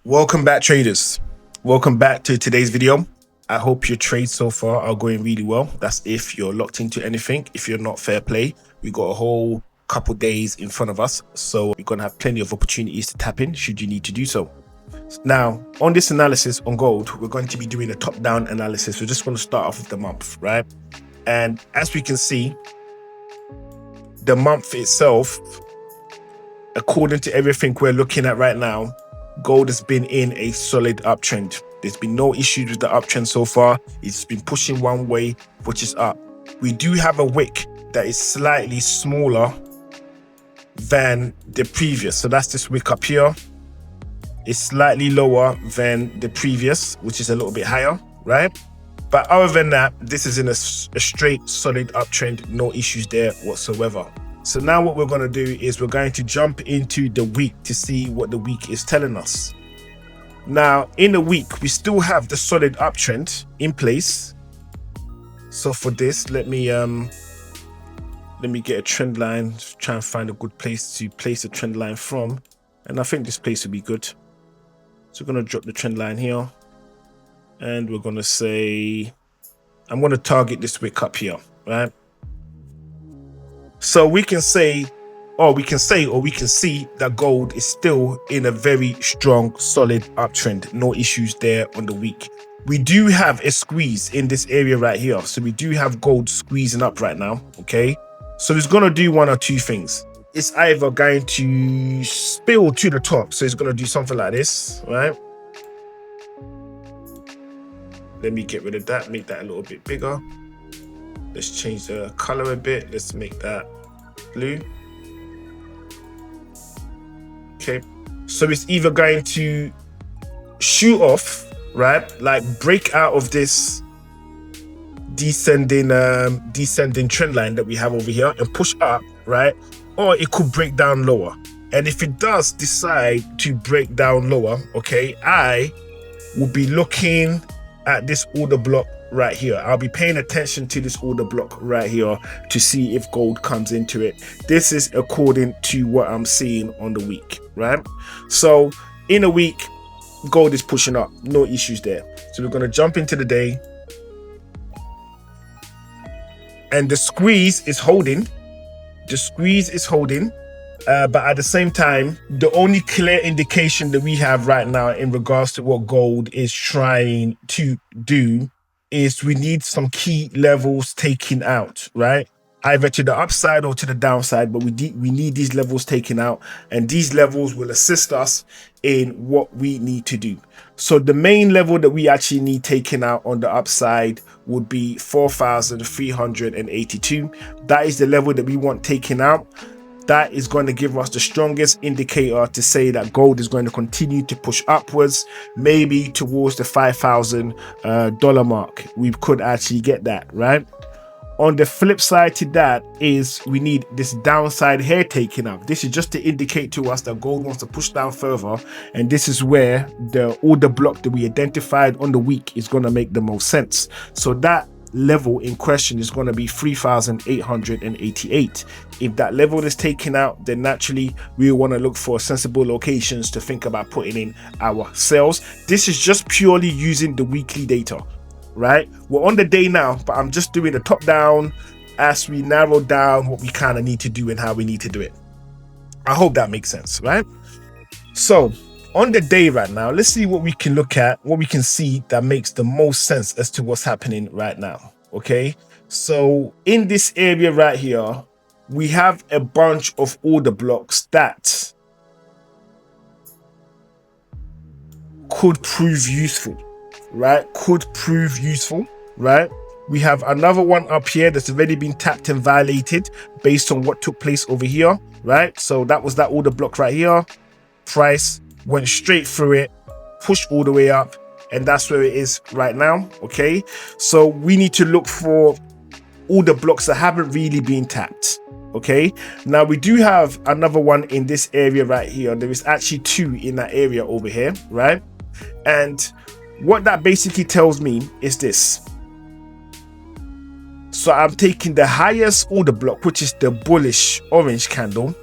Welcome back, traders. Welcome back to today's video. I hope your trades so far are going really well. That's if you're locked into anything. If you're not, fair play. We got a whole couple days in front of us, so you're gonna have plenty of opportunities to tap in should you need to do so. Now, on this analysis on gold, we're going to be doing a top-down analysis. We're just going to start off with the month, right? And as we can see, the month itself, according to everything we're looking at right now, gold has been in a solid uptrend. There's been no issues with the uptrend so far. It's been pushing one way, which is up. We do have a wick that is slightly smaller than the previous. So that's this wick up here. It's slightly lower than the previous, which is a little bit higher, right? But other than that, this is in a straight solid uptrend, no issues there whatsoever. So now what we're going to do is we're going to jump into the week to see what the week is telling us. Now, in the week, we still have the solid uptrend in place. So for this, let me get a trend line, try and find a good place to place a trend line from. And I think this place will be good. So we're going to drop the trend line here. And we're going to say, I'm going to target this wick up here, right? So we can say, or we can see that gold is still in a very strong, solid uptrend. No issues there on the week. We do have a squeeze in this area right here. So we do have gold squeezing up right now, okay? So it's going to do one or two things. It's either going to spill to the top. So it's going to do something like this, right? Let me get rid of that, make that a little bit bigger. Let's change the color a bit. Let's make that blue. Okay, so it's either going to shoot off, right? Like break out of this descending trend line that we have over here and push up, right? Or it could break down lower. And if it does decide to break down lower, okay, I will be looking at this order block right here. I'll be paying attention to this order block right here to see if gold comes into it. This is according to what I'm seeing on the week, right? So in a week, gold is pushing up, no issues there. So we're going to jump into the day, and the squeeze is holding. But at the same time, the only clear indication that we have right now in regards to what gold is trying to do is we need some key levels taken out, right? Either to the upside or to the downside, but we need these levels taken out, and these levels will assist us in what we need to do. So the main level that we actually need taken out on the upside would be 4,382. That is the level that we want taken out. That is going to give us the strongest indicator to say that gold is going to continue to push upwards, maybe towards the $5,000 mark. We could actually get that, right? On the flip side to that is we need this downside here taken out. This is just to indicate to us that gold wants to push down further, and this is where the order block that we identified on the week is going to make the most sense. So that level in question is going to be 3,888. If that level is taken out, then naturally we want to look for sensible locations to think about putting in our sales. This is just purely using the weekly data, right? We're on the day now, but I'm just doing the top down as we narrow down what we kind of need to do and how we need to do it. I hope that makes sense, right? So on the day right now, let's see what we can look at, what we can see that makes the most sense as to what's happening right now. Okay, so in this area right here, we have a bunch of order blocks that could prove useful, right? We have another one up here that's already been tapped and violated based on what took place over here, right? So that was that order block right here. Price went straight through it, pushed all the way up, and that's where it is right now. Okay, so we need to look for all the blocks that haven't really been tapped. Okay, now we do have another one in this area right here. There is actually two in that area over here, right? And what that basically tells me is this. So I'm taking the highest order block, which is the bullish orange candle,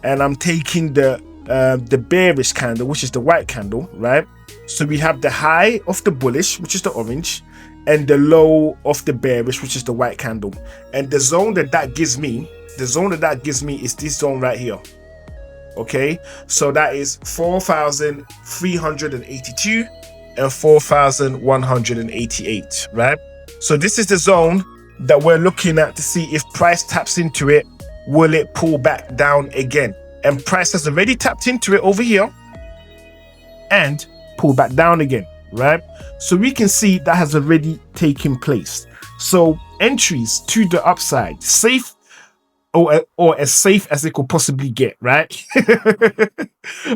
and I'm taking the the bearish candle, which is the white candle, right? So we have the high of the bullish, which is the orange, and the low of the bearish, which is the white candle. And the zone that gives me, is this zone right here. Okay, so that is 4,382 and 4,188, right? So this is the zone that we're looking at to see if price taps into it, will it pull back down again? And price has already tapped into it over here and pull back down again, right? So we can see that has already taken place. So entries to the upside, safe, or as safe as it could possibly get, right?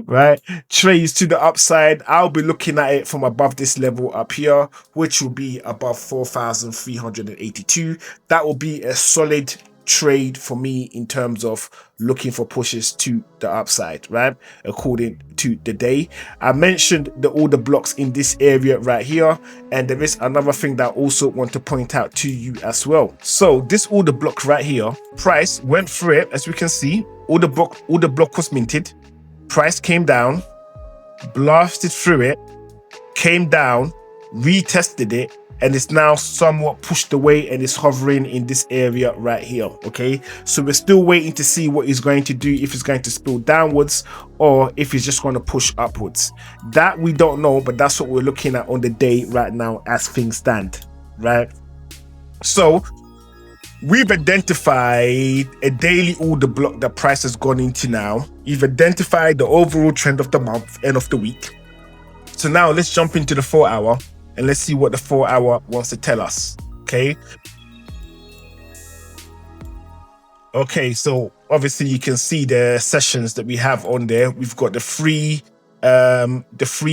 Right? Trades to the upside, I'll be looking at it from above this level up here, which will be above 4,382. That will be a solid trade for me in terms of looking for pushes to the upside, right? According to the day. I mentioned the order blocks in this area right here, and there is another thing that I also want to point out to you as well. So this order block right here, price went through it, as we can see. Order block was minted, price came down, blasted through it, came down, retested it, and it's now somewhat pushed away and is hovering in this area right here. Okay, so we're still waiting to see what he's going to do, if he's going to spill downwards or if he's just going to push upwards. That we don't know, but that's what we're looking at on the day right now as things stand, right? So we've identified a daily order block that price has gone into now. You've identified the overall trend of the month and of the week. So now let's jump into the 4 hour and let's see what the 4 hour wants to tell us. Okay. Okay, so obviously you can see the sessions that we have on there. We've got the three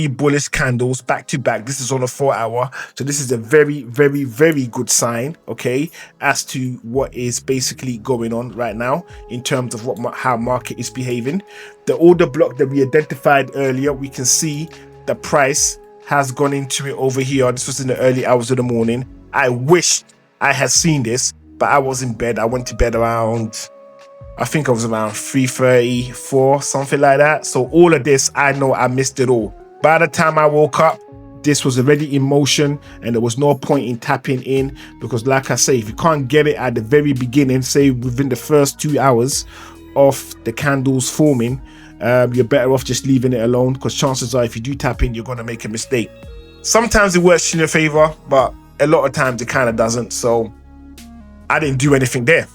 bullish candles back to back. This is on a 4 hour, so this is a very, very, very good sign, okay, as to what is basically going on right now in terms of how market is behaving. The order block that we identified earlier, we can see the price has gone into it over here. This was in the early hours of the morning. I wish I had seen this, but I was in bed. I went to bed around, I think I was around 3:34, something like that. So all of this, I know I missed it all. By the time I woke up, this was already in motion and there was no point in tapping in, because like I say, if you can't get it at the very beginning, say within the first 2 hours of the candles forming, you're better off just leaving it alone, because chances are if you do tap in, you're going to make a mistake. Sometimes it works in your favor, but a lot of times it kind of doesn't. So I didn't do anything there.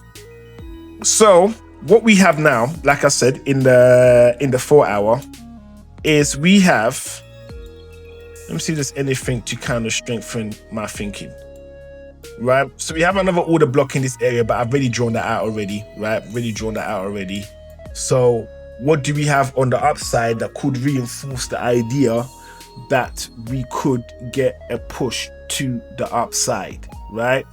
So what we have now, like I said, in the 4 hour is we have, let me see if there's anything to kind of strengthen my thinking, right? So we have another order block in this area, but I've really drawn that out already, right? Really drawn that out already. So what do we have on the upside that could reinforce the idea that we could get a push to the upside, right?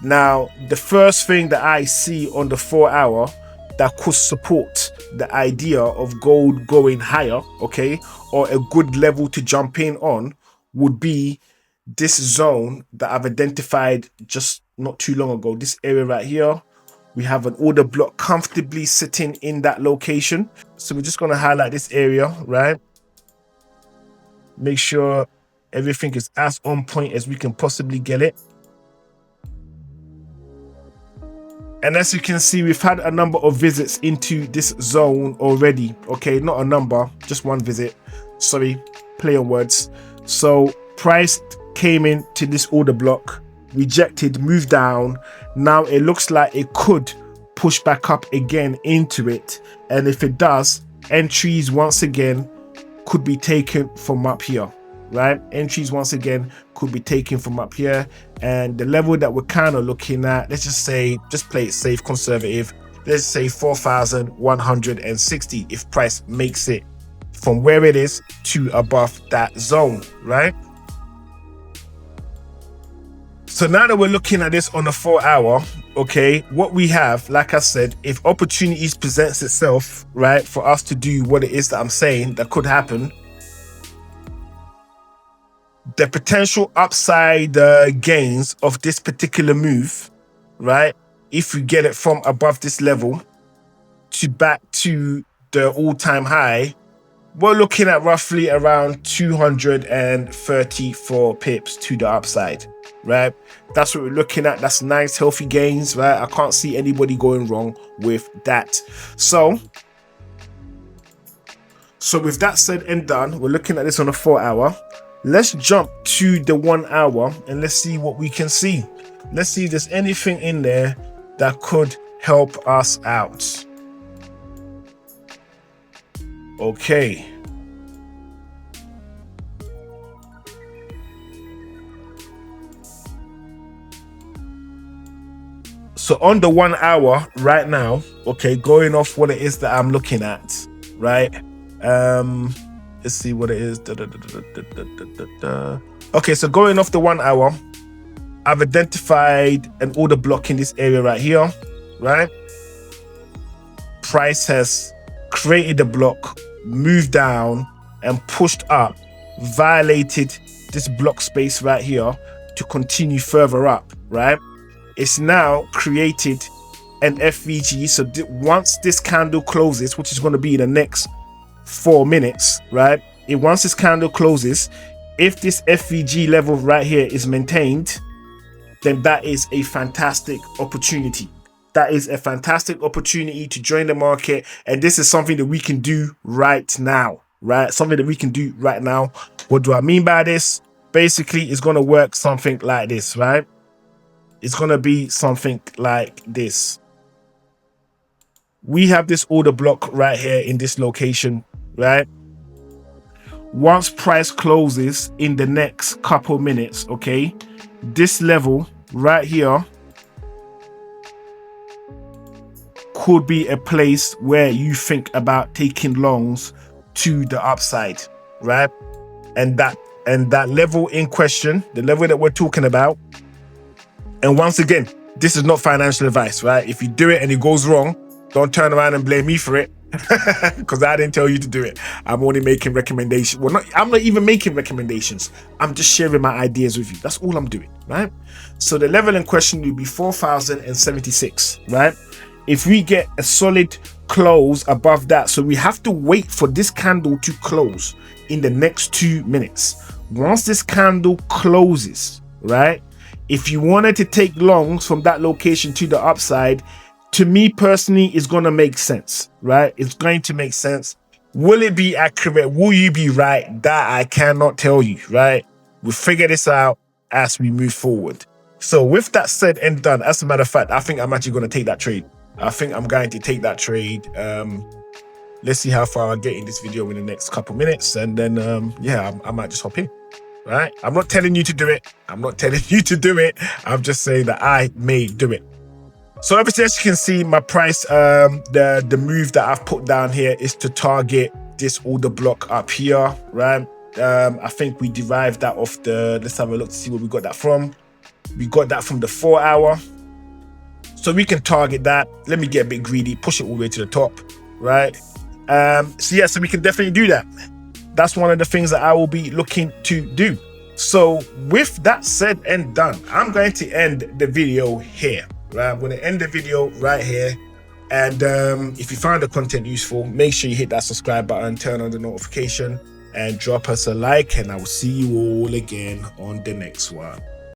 Now, the first thing that I see on the 4 hour that could support the idea of gold going higher, okay, or a good level to jump in on, would be this zone that I've identified just not too long ago. This area right here, we have an order block comfortably sitting in that location. So we're just going to highlight this area, right? Make sure everything is as on point as we can possibly get it. And as you can see, we've had a number of visits into this zone already. Okay, not a number, just one visit. Sorry, play on words. So price came into this order block, rejected, moved down. Now it looks like it could push back up again into it. And if it does, entries once again could be taken from up here, right? Entries once again could be taken from up here. And the level that we're kind of looking at, let's just say, just play it safe, conservative. Let's say 4,160 if price makes it from where it is to above that zone, right? So now that we're looking at this on the 4 hour, okay, what we have, like I said, if opportunities presents itself, right, for us to do what it is that I'm saying that could happen, the potential upside gains of this particular move, right, if we get it from above this level to back to the all-time high, we're looking at roughly around 234 pips to the upside, right? That's what we're looking at. That's nice, healthy gains, right? I can't see anybody going wrong with that. So with that said and done, we're looking at this on a 4 hour. Let's jump to the 1 hour and let's see what we can see. Let's see if there's anything in there that could help us out. Okay. So on the 1 hour right now, okay, going off what it is that I'm looking at, right? Let's see what it is. Okay, so going off the 1 hour, I've identified an order block in this area right here, right? Price has created a block, moved down and pushed up, violated this block space right here to continue further up, right? It's now created an FVG. So once this candle closes, which is going to be in the next 4 minutes, right? Once this candle closes, if this FVG level right here is maintained, then that is a fantastic opportunity. That is a fantastic opportunity to join the market. And this is something that we can do right now, right? Something that we can do right now. What do I mean by this? Basically, it's going to work something like this, right? It's going to be something like this. We have this order block right here in this location, right? Once price closes in the next couple minutes, okay, this level right here could be a place where you think about taking longs to the upside, right? And that level in question, the level that we're talking about, and once again, this is not financial advice, right? If you do it and it goes wrong, don't turn around and blame me for it, because I didn't tell you to do it. I'm only making recommendations. Well, I'm not even making recommendations. I'm just sharing my ideas with you. That's all I'm doing, right? So the level in question will be 4,076, right? If we get a solid close above that, so we have to wait for this candle to close in the next 2 minutes. Once this candle closes, right? If you wanted to take longs from that location to the upside, to me personally, it's going to make sense, right? It's going to make sense. Will it be accurate? Will you be right? That I cannot tell you, right? We'll figure this out as we move forward. So with that said and done, as a matter of fact, I think I'm actually going to take that trade. I think I'm going to take that trade. Let's see how far I get in this video in the next couple minutes. And then, yeah, I might just hop in, right? I'm not telling you to do it. I'm not telling you to do it. I'm just saying that I may do it. So obviously, as you can see, my price, the move that I've put down here is to target this order block up here, right? I think we derived that off let's have a look to see where we got that from. We got that from the 4 hour. So we can target that. Let me get a bit greedy, push it all the way to the top, right? So yeah, so we can definitely do that. That's one of the things that I will be looking to do. So with that said and done, I'm going to end the video here. Right, I'm going to end the video right here. And if you find the content useful, make sure you hit that subscribe button, turn on the notification, and drop us a like. And I will see you all again on the next one.